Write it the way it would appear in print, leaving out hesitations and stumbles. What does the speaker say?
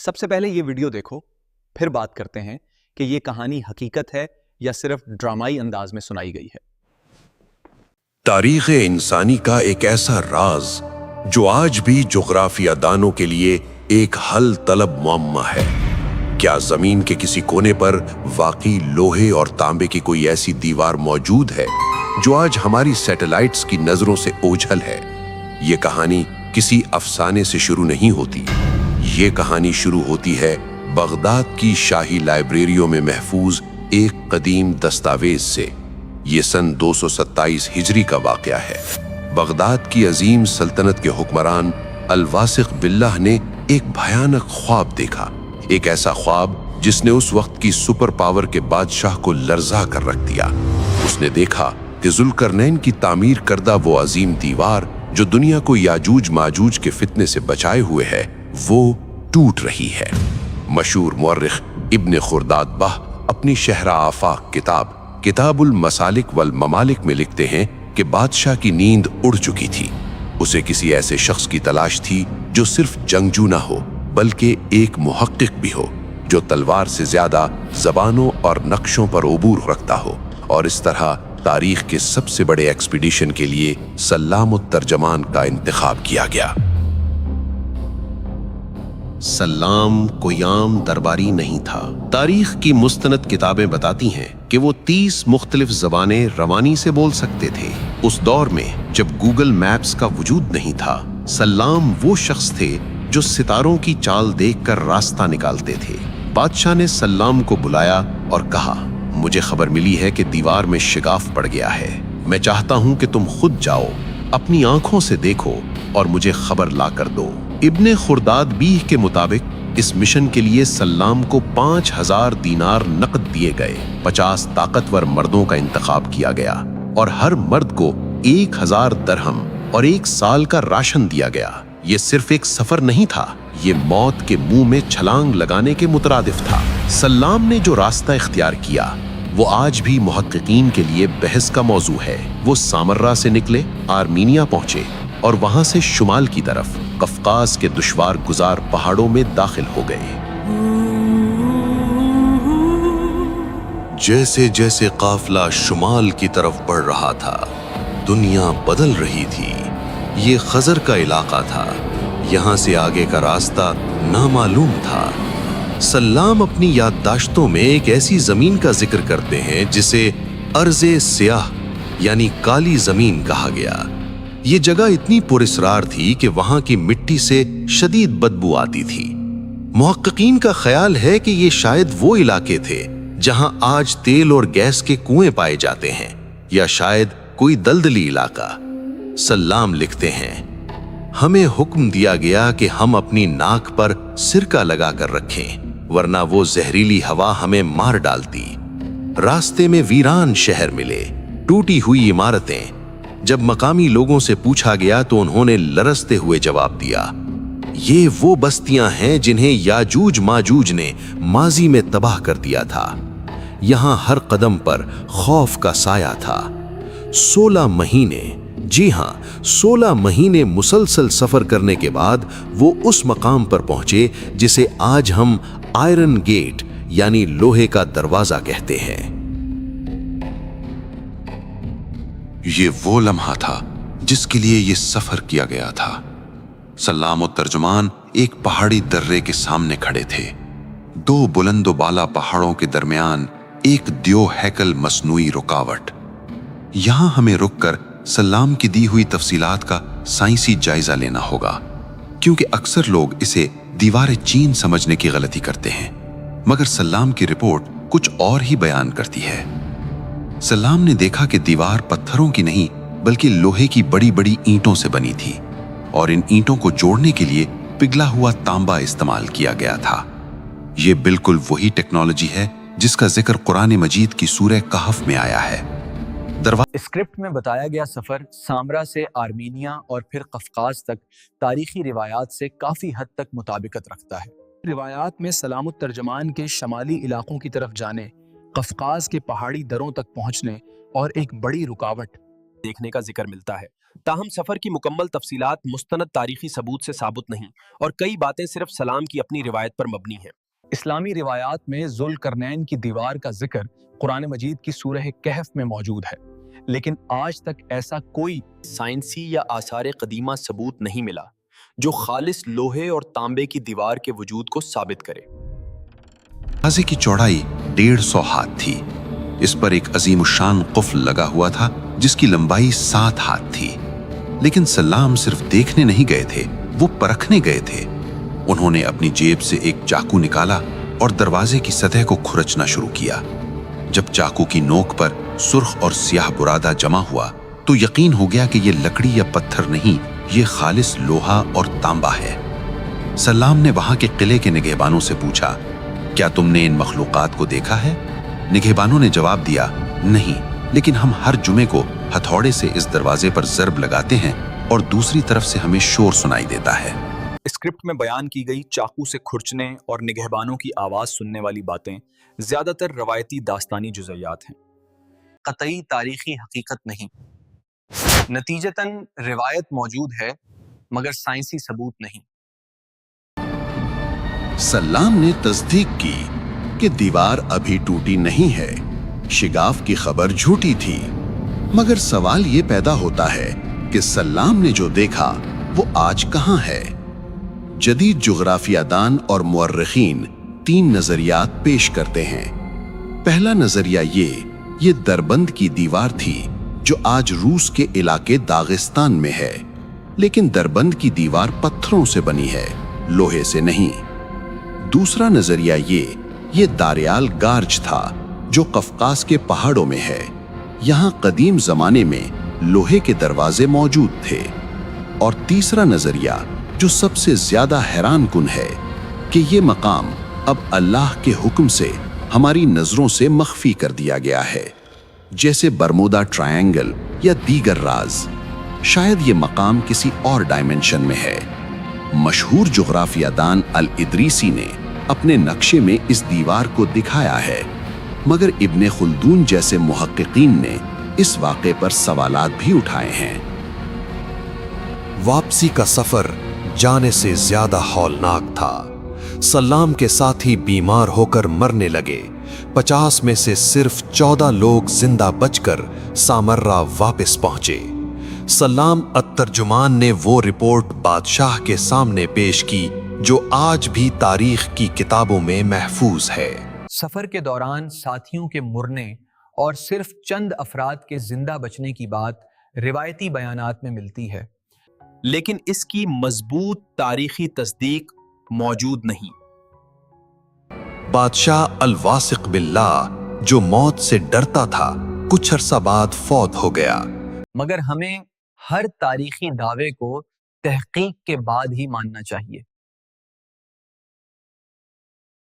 سب سے پہلے یہ ویڈیو دیکھو، پھر بات کرتے ہیں کہ یہ کہانی حقیقت ہے یا صرف ڈرامائی انداز میں سنائی گئی ہے۔ تاریخ انسانی کا ایک ایسا راز جو آج بھی جغرافیہ دانوں کے لیے ایک حل طلب معمہ ہے۔ کیا زمین کے کسی کونے پر واقعی لوہے اور تانبے کی کوئی ایسی دیوار موجود ہے جو آج ہماری سیٹلائٹس کی نظروں سے اوجھل ہے؟ یہ کہانی کسی افسانے سے شروع نہیں ہوتی، یہ کہانی شروع ہوتی ہے بغداد کی شاہی لائبریریوں میں محفوظ ایک قدیم دستاویز سے۔ یہ سن 227 ہجری کا واقعہ ہے۔ بغداد کی عظیم سلطنت کے حکمران الواثق باللہ نے ایک بھیانک خواب دیکھا، ایک ایسا خواب جس نے اس وقت کی سپر پاور کے بادشاہ کو لرزا کر رکھ دیا۔ اس نے دیکھا کہ ذوالقرنین کی تعمیر کردہ وہ عظیم دیوار جو دنیا کو یاجوج ماجوج کے فتنے سے بچائے ہوئے ہے، وہ ٹوٹ رہی ہے۔ مشہور مورخ ابن خرداد بہ اپنی شہر آفاق کتاب المسالک والممالک میں لکھتے ہیں کہ بادشاہ کی نیند اڑ چکی تھی۔ اسے کسی ایسے شخص کی تلاش تھی جو صرف جنگجو نہ ہو بلکہ ایک محقق بھی ہو، جو تلوار سے زیادہ زبانوں اور نقشوں پر عبور رکھتا ہو، اور اس طرح تاریخ کے سب سے بڑے ایکسپیڈیشن کے لیے سلام الترجمان کا انتخاب کیا گیا۔ سلام کوئی عام درباری نہیں تھا۔ تاریخ کی مستند کتابیں بتاتی ہیں کہ وہ 30 مختلف زبانیں روانی سے بول سکتے تھے۔ اس دور میں جب گوگل میپس کا وجود نہیں تھا، سلام وہ شخص تھے جو ستاروں کی چال دیکھ کر راستہ نکالتے تھے۔ بادشاہ نے سلام کو بلایا اور کہا، مجھے خبر ملی ہے کہ دیوار میں شگاف پڑ گیا ہے۔ میں چاہتا ہوں کہ تم خود جاؤ، اپنی آنکھوں سے دیکھو اور مجھے خبر لا کر دو۔ ابن خرداد بیہ کے مطابق اس مشن کے لیے سلام کو 5000 دینار نقد دیے گئے، 50 طاقتور مردوں کا انتخاب کیا گیا اور ہر مرد کو 1000 درہم اور 1 سال کا راشن دیا گیا۔ یہ صرف ایک سفر نہیں تھا، یہ موت کے منہ میں چھلانگ لگانے کے مترادف تھا۔ سلام نے جو راستہ اختیار کیا وہ آج بھی محققین کے لیے بحث کا موضوع ہے۔ وہ سامرا سے نکلے، آرمینیا پہنچے اور وہاں سے شمال کی طرف قفقاز کے دشوار گزار پہاڑوں میں داخل ہو گئے۔ جیسے جیسے قافلہ شمال کی طرف بڑھ رہا تھا، دنیا بدل رہی تھی۔ یہ خضر کا علاقہ تھا، یہاں سے آگے کا راستہ نامعلوم تھا۔ سلام اپنی یادداشتوں میں ایک ایسی زمین کا ذکر کرتے ہیں جسے ارض سیاہ یعنی کالی زمین کہا گیا۔ یہ جگہ اتنی پراسرار تھی کہ وہاں کی مٹی سے شدید بدبو آتی تھی۔ محققین کا خیال ہے کہ یہ شاید وہ علاقے تھے جہاں آج تیل اور گیس کے کنویں پائے جاتے ہیں، یا شاید کوئی دلدلی علاقہ۔ سلام لکھتے ہیں، ہمیں حکم دیا گیا کہ ہم اپنی ناک پر سرکہ لگا کر رکھیں، ورنہ وہ زہریلی ہوا ہمیں مار ڈالتی۔ راستے میں ویران شہر ملے، ٹوٹی ہوئی عمارتیں۔ جب مقامی لوگوں سے پوچھا گیا تو انہوں نے لرزتے ہوئے جواب دیا، یہ وہ بستیاں ہیں جنہیں یاجوج ماجوج نے ماضی میں تباہ کر دیا تھا۔ یہاں ہر قدم پر خوف کا سایہ تھا۔ 16 مہینے، جی ہاں 16 مہینے مسلسل سفر کرنے کے بعد وہ اس مقام پر پہنچے جسے آج ہم آئرن گیٹ یعنی لوہے کا دروازہ کہتے ہیں۔ یہ وہ لمحہ تھا جس کے لیے یہ سفر کیا گیا تھا۔ سلام و ترجمان ایک پہاڑی درے کے سامنے کھڑے تھے۔ 2 بلند و بالا پہاڑوں کے درمیان ایک دیو ہیکل مصنوعی رکاوٹ۔ یہاں ہمیں رک کر سلام کی دی ہوئی تفصیلات کا سائنسی جائزہ لینا ہوگا، کیونکہ اکثر لوگ اسے دیوار چین سمجھنے کی غلطی کرتے ہیں، مگر سلام کی رپورٹ کچھ اور ہی بیان کرتی ہے۔ سلام نے دیکھا کہ دیوار پتھروں کی نہیں بلکہ لوہے کی بڑی بڑی اینٹوں سے بنی تھی، اور ان اینٹوں کو جوڑنے کے لیے پگھلا ہوا تانبا استعمال کیا گیا تھا۔ یہ بالکل وہی ٹیکنالوجی ہے جس کا ذکر قرآن مجید کی سورہ کہف میں آیا ہے۔ اسکرپٹ میں بتایا گیا سفر سامرا سے آرمینیا اور پھر قفقاز تک تاریخی روایات سے کافی حد تک مطابقت رکھتا ہے۔ روایات میں سلام الترجمان کے شمالی علاقوں کی طرف جانے، قفقاز کے پہاڑی دروں تک پہنچنے اور ایک بڑی رکاوٹ دیکھنے کا ذکر ملتا ہے، تاہم سفر کی مکمل تفصیلات مستند تاریخی ثبوت سے ثابت نہیں، اور کئی باتیں صرف سلام کی اپنی روایت پر مبنی ہیں۔ اسلامی روایات میں ذوالقرنین کی دیوار کا ذکر قرآن مجید کی سورہ کہف میں موجود ہے، لیکن آج تک ایسا کوئی سائنسی یا آثار قدیمہ ثبوت نہیں ملا جو خالص لوہے اور تانبے کی دیوار کے وجود کو ثابت کرے۔ دروازے کی چوڑائی 150 ہاتھ تھی۔ اس پر ایک عظیم الشان قفل لگا ہوا تھا جس کی لمبائی 7 ہاتھ تھی۔ لیکن سلام صرف دیکھنے نہیں گئے تھے، وہ پرکھنے گئے تھے۔ انہوں نے اپنی جیب سے ایک چاقو نکالا اور دروازے کی سطح کو کھرچنا شروع کیا۔ جب چاقو کی نوک پر سرخ اور سیاہ برادہ جمع ہوا تو یقین ہو گیا کہ یہ لکڑی یا پتھر نہیں، یہ خالص لوہا اور تانبا ہے۔ سلام نے وہاں کے قلعے کے نگہبانوں سے پوچھا، کیا تم نے ان مخلوقات کو دیکھا ہے؟ نگہبانوں نے جواب دیا، نہیں، لیکن ہم ہر جمعے کو ہتھوڑے سے اس دروازے پر ضرب لگاتے ہیں اور دوسری طرف سے ہمیں شور سنائی دیتا ہے۔ اسکرپٹ میں بیان کی گئی چاقو سے کھرچنے اور نگہبانوں کی آواز سننے والی باتیں زیادہ تر روایتی داستانی جزئیات ہیں، قطعی تاریخی حقیقت نہیں۔ نتیجتاً روایت موجود ہے مگر سائنسی ثبوت نہیں۔ سلام نے تصدیق کی کہ دیوار ابھی ٹوٹی نہیں ہے، شگاف کی خبر جھوٹی تھی، مگر سوال یہ پیدا ہوتا ہے کہ سلام نے جو دیکھا وہ آج کہاں ہے؟ جدید جغرافیہ دان اور مورخین 3 نظریات پیش کرتے ہیں۔ پہلا نظریہ یہ دربند کی دیوار تھی جو آج روس کے علاقے داغستان میں ہے، لیکن دربند کی دیوار پتھروں سے بنی ہے، لوہے سے نہیں۔ دوسرا نظریہ یہ داریال گارج تھا جو قفقاز کے پہاڑوں میں ہے، یہاں قدیم زمانے میں لوہے کے دروازے موجود تھے۔ اور تیسرا نظریہ جو سب سے زیادہ حیران کن ہے کہ یہ مقام اب اللہ کے حکم سے ہماری نظروں سے مخفی کر دیا گیا ہے، جیسے برمودا ٹرائنگل یا دیگر راز۔ شاید یہ مقام کسی اور ڈائمنشن میں ہے۔ مشہور جغرافیہ دان الادریسی نے اپنے نقشے میں اس دیوار کو دکھایا ہے، مگر ابن خلدون جیسے محققین نے اس واقعے پر سوالات بھی اٹھائے ہیں۔ واپسی کا سفر جانے سے زیادہ ہولناک تھا۔ سلام کے ساتھی بیمار ہو کر مرنے لگے۔ 50 میں سے صرف 14 لوگ زندہ بچ کر سامرا واپس پہنچے۔ سلام الترجمان نے وہ رپورٹ بادشاہ کے سامنے پیش کی جو آج بھی تاریخ کی کتابوں میں محفوظ ہے۔ سفر کے دوران ساتھیوں کے مرنے اور صرف چند افراد کے زندہ بچنے کی بات روایتی بیانات میں ملتی ہے، لیکن اس کی مضبوط تاریخی تصدیق موجود نہیں۔ بادشاہ الواثق باللہ جو موت سے ڈرتا تھا کچھ عرصہ بعد فوت ہو گیا۔ مگر ہمیں ہر تاریخی دعوے کو تحقیق کے بعد ہی ماننا چاہیے۔